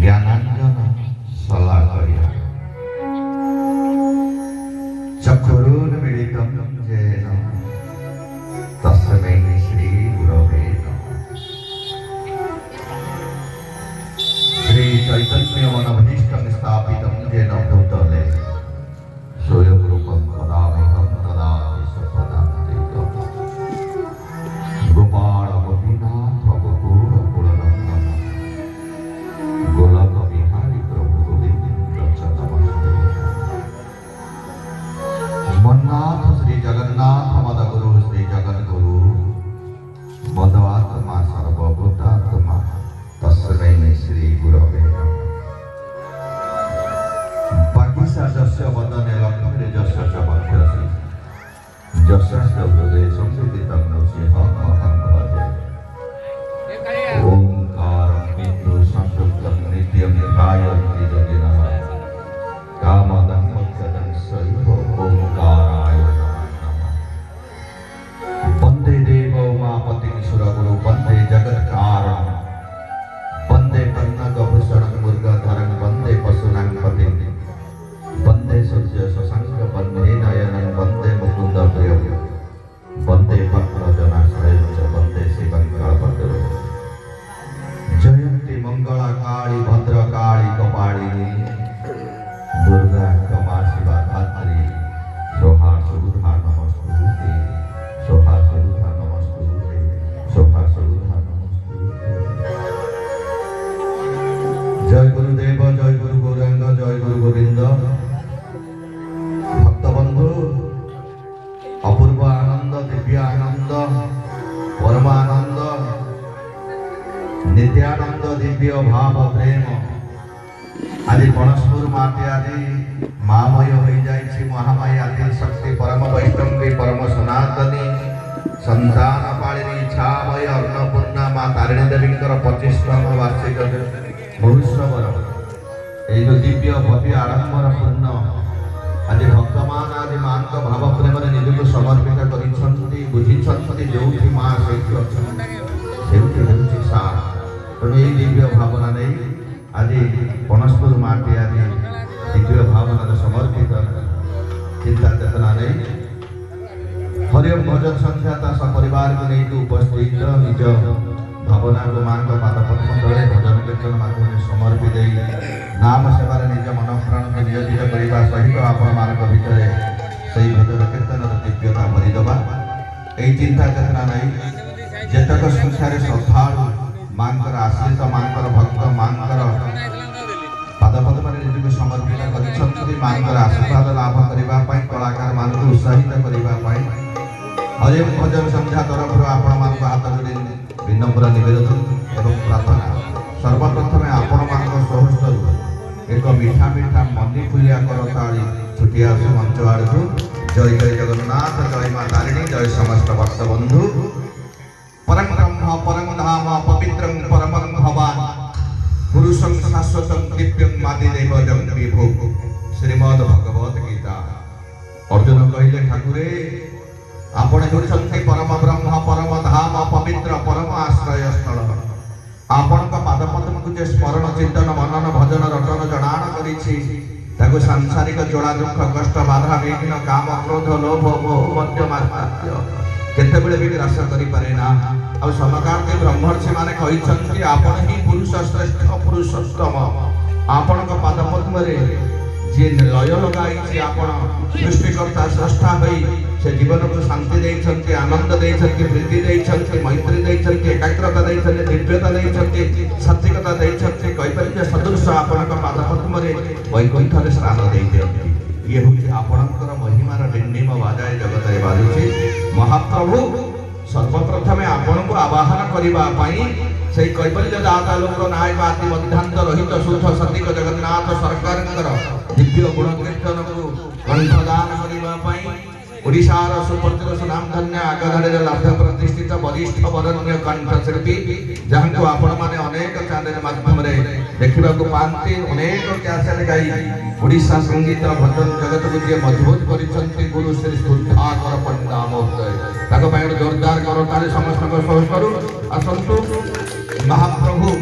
ज्ञानांजन शलाकया चक्षुरुन्मीलितं येन तस्मै श्री गुरवे नमः। श्री चैतन्य मनभीष्टं स्थापितं येन भूतले स्वयं रूपं वदाम्यहं ददामि स्वपदान्तिकम्। गोपाल गोपीनाथ गोकुल कुलनन्दन गोलक बिहारी प्रभु गोविंद च नमस्ते। मन्नाथ श्री जगन्नाथ मद गुरु श्री जगद्गुरु मध्वात्मा सर्वभूतात्मा तस्मै श्री गुरवे नमः। पाकिसा जस्य वदने लक्ष्मी जस्य च वक्षसि जस्य हृदये संस्थितं नृसिंहम् अहं भजे। ओंकारं बिन्दु संयुक्तं नित्यं ध्यायन्ति योगिनः कामदं मोक्षदं सैव ओंकाराय नमः। वन्दे देवो उमापतिं सुरगुरु वन्दे जगत्कारणं वन्दे कन्नकभूषणं मुर्गधरं वन्दे पशूनां पतिं वन्दे सूर्य शशाङ्क वन्दे नयनं वन्दे मुकुन्द प्रियं वन्दे भक्तजनाश्रयं च वन्दे शिवं कल्पतरुं। जयन्ती मंगला काली भद्रकाली कपालिनी दुर्गा क्षमा शिवा धात्री सोहा सुधा नमस्तुते सोहा सुधा नमस्तुते सोहा सुधा नमस्तुते। जय गुरुदेव जय गुरु गौरांग जय गुरु गोविंद। भक्तबंधु अपूर्व आनंद दिव्य आनंद परमानंद नित्यानंद दिव्य भाव प्रेम आज गणेशपुर माटी आदि मामय हो जाए महामाई आदि शक्ति परम वैष्णवी परम सनातनी संतान पालिनी छामय अन्नपूर्णा माँ तारिणी देवी 25तम वार्षिक महोत्सव ये दिव्य भव्य आडंबर पूर्ण आज भक्त मान आदि माँ भाव प्रेम निजक समर्पित कर बुझी जो माँ से सार तेणु ये दिव्य भावना नहीं आज गणेशपुर माटी आदि दिव्य भावना समर्पित चिंता चेतना नहीं हरिओम भजन संध्याता सपरिवार को नहीं उपस्थित निज भावना को माँ पादपद्म तले भजन कीर्तन माध्यम समर्पित नाम सेवार निज मन प्राण को नियोजित करने सहित आपण मान भितर से भजन कीर्तन दिव्यता भरीदबा यही चिंता चेतना नहीं जेतक संसार श्रद्धालु मांकर आश्रित मांकर भक्त मांकर पादपद्म निजक समर्पित कर मांकर आशीर्वाद लाभ करने कलाकार मान उत्साहित करने हरिओम भजन संध्या तरफ आपण मान हाथ जोड़ी विनम्र निवेदन एवं प्रार्थना सर्वप्रथम आपण मान सहस्तर एक मीठा मीठा मनी फुलिया करताली छुटी आस मंच आड़ू। जय जय जगन्नाथ जय माँ तारिणी जय समस्त भक्त बंधु। परम ब्रह्म परम धाम पवित्रं परमं भवान् पुरुषं शाश्वतं दिव्यं मादिदेवजं विभु। श्रीमद् भगवत गीता। अर्जुन कहले ठाकुरे आपण होइछन्ति परम ब्रह्म परम धाम पवित्र परम आश्रय स्थल। आपण का पादपद्म को जे स्मरण चिंतन मनन भजन रटन जनाण करिछि ताको सांसारिक जोड़ा दुख कष्ट बाधा विघ्न काम क्रोध लोभ मोह मद्य मात्सर्य केतेबेले भी ग्रास करि पारे ना। आ समकार के ब्रह्मर्षि माने कहिछन्ति आपण ही पुरुष श्रेष्ठ पुरुषोत्तम। आपण का पादपद्म रे जे लय लगाई आपण सृष्टिकर्ता स्रष्टा होई से जीवन को शांति देइछन्ति आनंद देइछन्ति प्रीति देइछन्ति मैत्री देइछन्ति एकाग्रता देइछन्ति दिव्यता देइछन्ति सात्विकता देइछन्ति कहि परिबे सदृश आपण का पादपद्म रे वैकुंठ रे स्नान देइछन्ति। ये हूँ आपणकर महिमार डिंडिम बाजाए जगत बाजुचे महाप्रभु सर्वप्रथमे आपण को आवाहन करने से कैबल्य दाता लोक नायक आदि मध्यांत रहित शुद्ध सतीक जगन्नाथ सरकार दिव्य गुण कीर्तन को कंठदान करने ओडिशार सुप्रसिद्ध सुनाम धन्य आगधाड़ी लाभ प्रतिष्ठित वरिष्ठ वरण्य कंठशिल्पी जहाँ को आपण मैंने अनेक चैनल माध्यम देखा पाती अनेक कैसेट गाई ओडिशा संगीत भजन जगत को जी मजबूत कर गुरु श्री शुद्धाकर पंडा महोदय जोरदार करताली समस्त करू आसतु महाप्रभु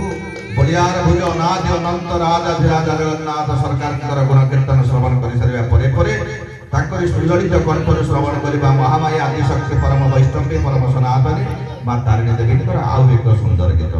बलियार भुज अनादि अनंत राजाधिराज जगन्नाथ सरकार गुण कीर्तन श्रवण कर सारे पर सुललित कंठर श्रवण करवा महामाया आदि शक्ति परम वैष्णवी परम सनातनी माँ तारिणी देवी आउ एक सुंदर गीत